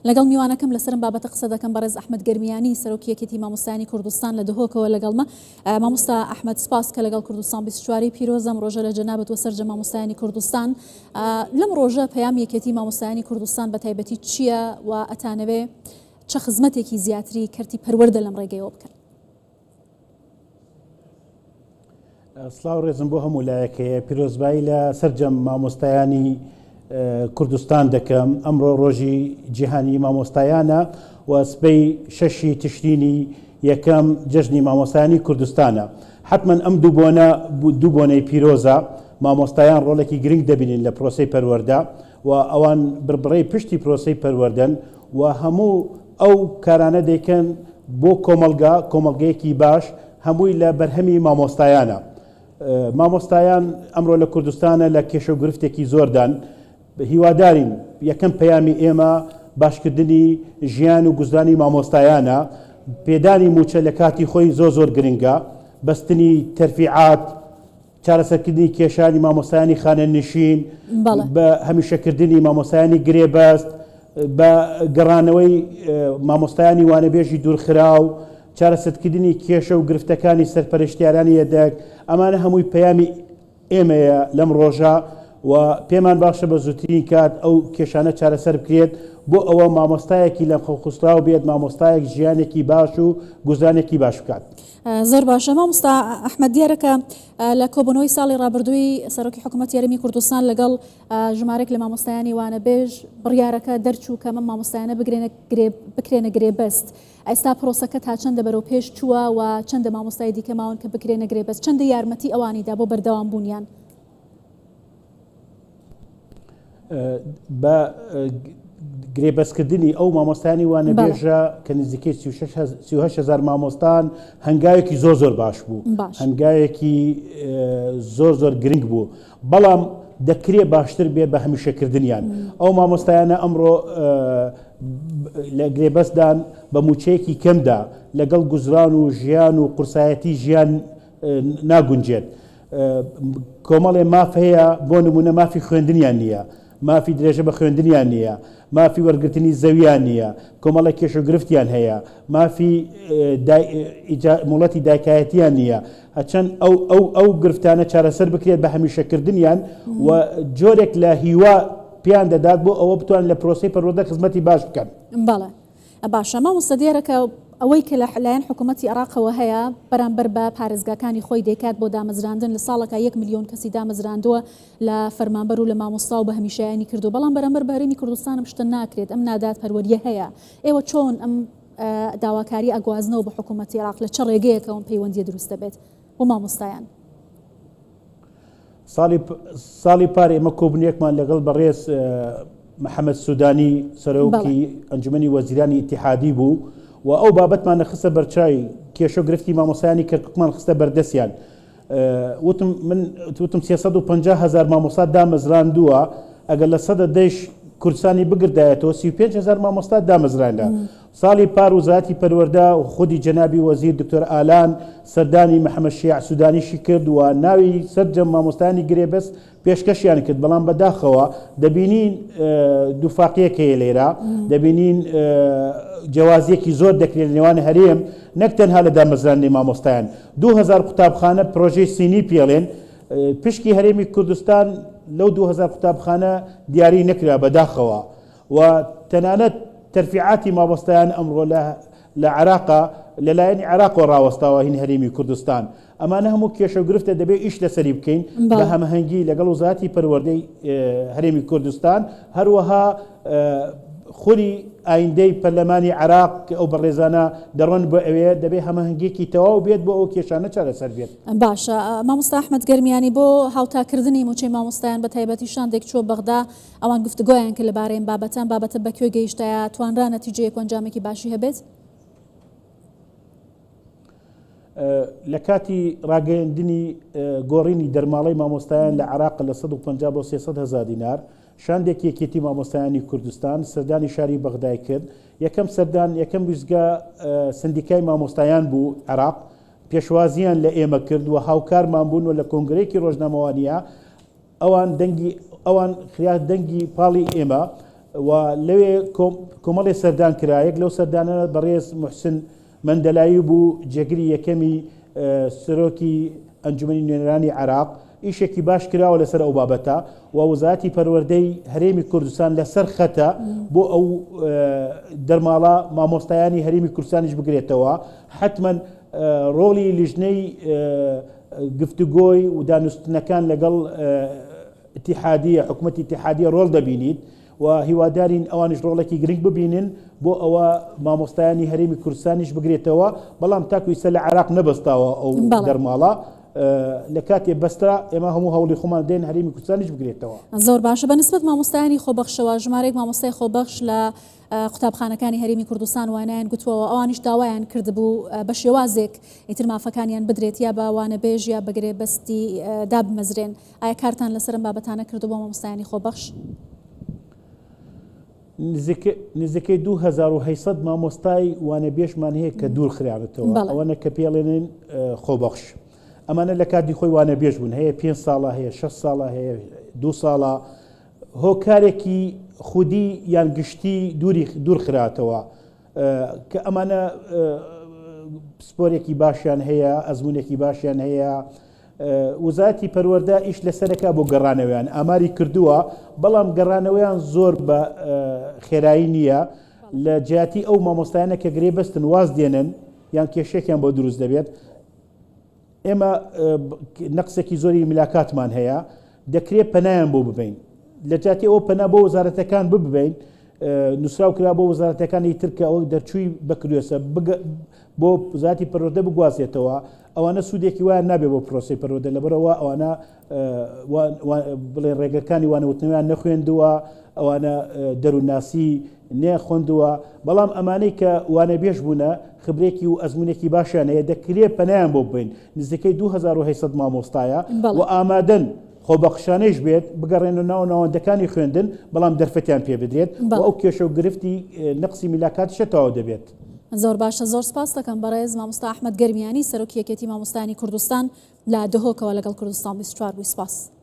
لەگەڵ میوانەکەم لەسرم بابەتە قسە دەکەم بەڕێز ئەحمەد گەرمیانی سەرۆکی یەکێتی مامۆستایانی کوردستان لە دهۆکەوە لەگەڵمە. مامۆستا ئەحمەد سپاس کە لەگەڵ کوردستان 24 پیرۆزەم ڕۆژە لە جەنابەت وە سەرجە مامۆستایانی کوردستان. لەم ڕۆژە پەیام یەکێتی مامۆستایانی کوردستان بە تایبەتی چییە و ئەتانەوێ چه خزمەتێکی زیاتری کەرتی پەروەردە لەم ڕێگەیەوە بکەن؟ سڵاو ڕێزم بۆ هەموو لایەکەیە پیرۆزبایی لە سەرجەم مامۆستایانی کوردستان دەکەم. ئەمڕۆ ڕۆژی جیهانی مامۆستایانە و سبەی 6 تشرینی یەکەم جەژنی مامۆستایانی کوردستانە. حتمما ئەم دوو بۆنەی پیرۆزە مامۆستایان ڕۆڵێکی گرنگ دەبینین لە پرۆسەی پەروەردە و ئەوان بربڕەی پشتی پرۆسەی پەروەردەن و هەموو ئەو کارانە دەیکەن بۆ کۆمەڵگەیەکی باش هەمووی لە بەرهەمی مامۆستایانە. مامۆستایان ئەمڕۆ لە کوردستانە لە کێشە و گرفتێکی زۆردان. هیوادارین یەکەم پەیامی ئێمە باشکردنی ژیان و گوزرانی مامۆستایانە. پێدانی موچە لە کاتی خۆی زۆر گرنگە. بەستنی تەرفیعات، چارەسەرکردنی کێشانی مامۆستایانی خانەنشین، بە هەمیشەکردنی مامۆستایانی گرێبەست، بە گەڕانەوەی مامۆستایانی وانەبێژی دوورخراو، چارەسەرکردنی کێشە و گرفتەکانی سەرپەرشتیارانی یەدەک. ئەمانە هەمووی پەیامی ئێمەیە لەم ڕۆژە و پێمان باشە بە زووترین کات ئەو کێشانە چارەسەر بکرێت بۆ ئەوە مامۆستایەکی لەم خەڵخستراو بێت، مامۆستایەک ژیانێکی باش و گوزارانێکی باش بکات. زۆر باشە مامۆستا ئەحمەد، دیارەکە لە کۆبوونەوەی ساڵی ڕابردووی سەرۆکی حکوومەت یاریمی کوردستان لەگەڵ ژمارەك لە مامۆستایانی وانەبێژ بڕیارەکە دەرچوو کە مامۆستایانە بکرێنە گرێبەست. ئێستا پرۆسەکە تا چەندە بەرەو پێش چووە و چەندە مامۆستای دیکە ماون کە بکرێنە گرێبەست؟ چەندە یارمەتی ئەوانیدا بۆ بەردەوام بوونیان؟ بە گرێبەستکردنی ئەو مامۆستایانی وانەبێژە کە نزیکەی 38,000 مامۆستان هەنگاوێکی زۆر باش بوو، هەنگاوێکی زۆر گرنگ بوو، بەڵام دەکرێ باشتر بێ بە هەمیشەکردنیان. ئەو مامۆستایانە ئەمڕۆ لە گرێبەستدان بە موچەیەکی کەمدا لەگەڵ گوزران و ژیان و قورسایەتی ژیان ناگونجێت. کۆمەڵێ ماف هەیە، بۆ نمونە مافی خوێندنیان نییە، مافی درێژە بە خوێندنیان نییە، مافی وەرگرتنی زەویان نییە، کۆمەڵە کێشە گرفتیان هەیە، مافی موڵەتی دایکایەتیان نییە. هەچەند ئەو گرفتانە چارەسەر بکرێت بە هەمیشەکردنیان و جۆرێک لە هیوا پیان دەدات بۆ ئەوە بتوان لە پرۆسەی پەروەردە خزمەتی باش بکەن. بەڵێ باشە مامۆستا، دیارەکە ئەوەی کە لەلایەن حکوومەتی عێراقەوە هەیە بەرامبەر بە پارێزگاکانی خۆی دەکات بۆ دامەزراندن لە ساڵەکە 1 ملیۆن کەسی دامەزراندووە لە فەرمانبەر و لە مامۆستا و بە هەمیشایانی کردو، بەڵام بەرامبەر بە هەرێمی کوردستان شتە ناکرێت. ئەم نادات پەروەریە هەیە. ئێوە چۆن ئەم داواکاری ئەگوازنەوە بە حکوومەتی عێراق لە چ ڕێگەیەکەوە پەیوەندیە دروست دەبێت بۆ مامۆستایان؟ ساڵی پار ئێمە کۆبوونیەکمان لەگەڵ بەڕێز محەممەد سودانی سەرۆکی ئەنجومەنی وەزیرانی ئیتیحادی بوو و ئەو بابەتمان خستە بەرچاوی کێشە و گرفتی مامۆستایانی کەرکووکمان خستە بەردەستیان. وتم 350,000 مامۆستا دامەزراندووە، ئەگەر لە سەدە دەیش کوردستانی بگردایەتەوە 35,000 مامۆستا دامەزراندا. ساڵی پار وزارەتی پەروەردە و خودی جەنابی وەزیر دکتۆر ئالان سەردانی محەممەد شیع سودانیشی کرد و ناوی سەرجەم مامۆستایانی گرێبەست پێشکەشیان کرد، بەڵام بەداخەوە دەبینین دووفاقیەک هەیە لێرە، دەبینین جیازیەکی زۆر دەکرێت لە نێوان هەرێم نەک تەنها لە دامەزرانی مامۆستایان. 2000 قوتابخانە پرۆژەی سینی پێڵێن پشکی هەرێمی کوردستان لەو 2000 قوتابخانە دیاری نەکرا بەداخەوە و تەنانەت تەرفیعاتی مامۆستایان ئەمڕۆ لە عێراقا لەلایەنی عێراقۆ ڕاوەستاوە هین هەرێمی کوردستان. ئەمانە هەموو کێشە و گرفتە دەبێت ئیش لەسەری بکەین بە هەمەهەنگی لەگەڵ وزارەتی پەروەردەی هەرێمی کوردستان، هەروەها خوری ئایندەی پەرلەمانی عێراق ئەو بەڕێزانە دەڕۆن بۆ ئەوەیە دەبێت هەمەهەنگێکی تەواو بێت بۆ ئەو کێشانە چارەسەر بێت. باشە مامۆستا ئەحمەد گەرمیانی، بۆ هاوتاکردنی موچەی مامۆستایان بە تایبەتی شاندێک چوە بەغدا ئەوان گفتگۆیان کرد لەبارەی بابەتە بەکوێ گەیشتایە توانرا نەتیجەیەک ئەنجامێکی باشی هەبێت؟ لە کاتی ڕاگەیاندنی گۆڕینی دەرماڵەی مامۆستایان لە عێراق لە 150 بۆ 300,000 دینار شاندێک یەکێتی مامۆستایانی کوردستان سەردانی شاری بەغدای کرد. یەکەم ویزگا سندیکای مامۆستایان بوو عێراق، پێشوازیان لە ئێمە کرد و هاوکارمان بوون و لە کۆنگرەیەکی ڕۆژنامەوانیە ئەوان خریا دەنگی پاڵی ئێمە و لەوێ کۆمەڵی سەردان کرایەک لەو سەردانە بەڕێز محسن مەندەلایی بوو جێگری یەکەمی سەرۆکی ئەنجومەنی نوێنەرانی عێراق ئیشێکی باش کراوە لەسەر ئەو بابەتە و وەزارەتی پەروەردەی هەرێمی کوردستان لەسەر خەتە بۆ ئەو دەرماڵە مامۆستایانی هەرێمی کوردستانیش بگرێتەوە حتمما ڕۆڵی لیژنەی گفتوگۆی و دانوستنەکان لەگەڵ اتحادیە حکوومەتی اتحادیە ڕۆڵ دەبینیت و هیوادارین ئەوانش ڕۆڵێکی گرنگ ببینن بۆ ئەوە مامۆستایانی هەرێمی کوردستانیش بگرێتەوە بەڵام تاکویسە لە عێراق نەبەستاوە ئەو دەرماڵە لە کاتێ بەسترا ئێمە هەموو هەوڵی خۆمان دێن هەرێمی کوردستانیش بگرێتەوە. زۆر باشە بەنسبەت مامۆستایانی خۆبەخشەوە ژمارەیەک مامۆستای خۆبەخش لە قوتابخانەکانی هەرێمی کوردستان وانایان گوتووەوە ئەوانیش داوایان کردبوو بە شێوازێک ئیتر مافەکانیان بدرێت یا بەوانە بێژ یا بەگرێ بەستی دابمەزرێن. ئایا کارتان لەسەر بابەتانە کردو بۆ مامۆستایانی خۆبەخش؟ نزیکەی 2800 مامۆستای وانە بێژمان هەیە کە دوور خراوێتەوە ئەوەنە کە پێڵێنن خۆبەخش. ئەمانە لە کاتی خۆی وانە بێژ بوون هەیە 5 ساڵە هەیە 6 ساڵە هەیە 2 ساڵە هۆکارێکی خودی یان گشتی دوور خراتەوە کە ئەمانە سپۆرێکی باشیان هەیە ئەزمونێکی باشیان هەیە وزارەتی پەروەردە ئیش لەسەرەکە بۆ گەڕانەوەیان ئاماری کردووە بەڵام گەڕانەوەیان زۆر بە خێرایی نییە لە جیاتی ئەو مامۆستایانە کە گرێ بەستن واز دێنن یان کێشێکیان بۆ دروست دەبێت ئێمە نەقسێکی زۆری ملاکاتمان هەیە دەکرێت پەنایان بۆ ببین لە جاتی ئەوە پەنا بۆ وەزارەتەکان ببین نووسراو کرا بۆ وەزارەتەکانی ترکە ئەوە دەرچووی بکرێسە بۆ وزارەتی پەروەردە بگوازێتەوە ئەوانە سوودێکی وایان نابێت بۆ پرۆسی پەروەردە لەبەرەوە ئەوانە بڵێ ڕێگەکانی وانەوتنەوەیان نەخوێندووە ئەوانە دەرووناسی نێخۆندووە بەڵام ئەمانەی کە وانە بێژ بوونە خبرێکی و ئەزمونێکی باشیان هەیە دەکرێت پەنایان بۆ ببین نزیکەی 2800 مامۆستایە و ئامادەن خۆبەخشانەیش بێت بگەڕێن و ناوەندەکانی خوێندن بەڵام دەرفەتیان پێ بدرێت و ئەو کێشە و گرفتی نەقسی میلاکات شەتەوە دەبێت. زۆر باشە زۆر سپاس دەکەم بەڕێز مامۆستا ئەحمەد گەرمیانی سەرۆکی یەکێتی مامۆستایانی کوردستان لە دهۆکەوە لەگەڵ کوردستان 24 سپاس.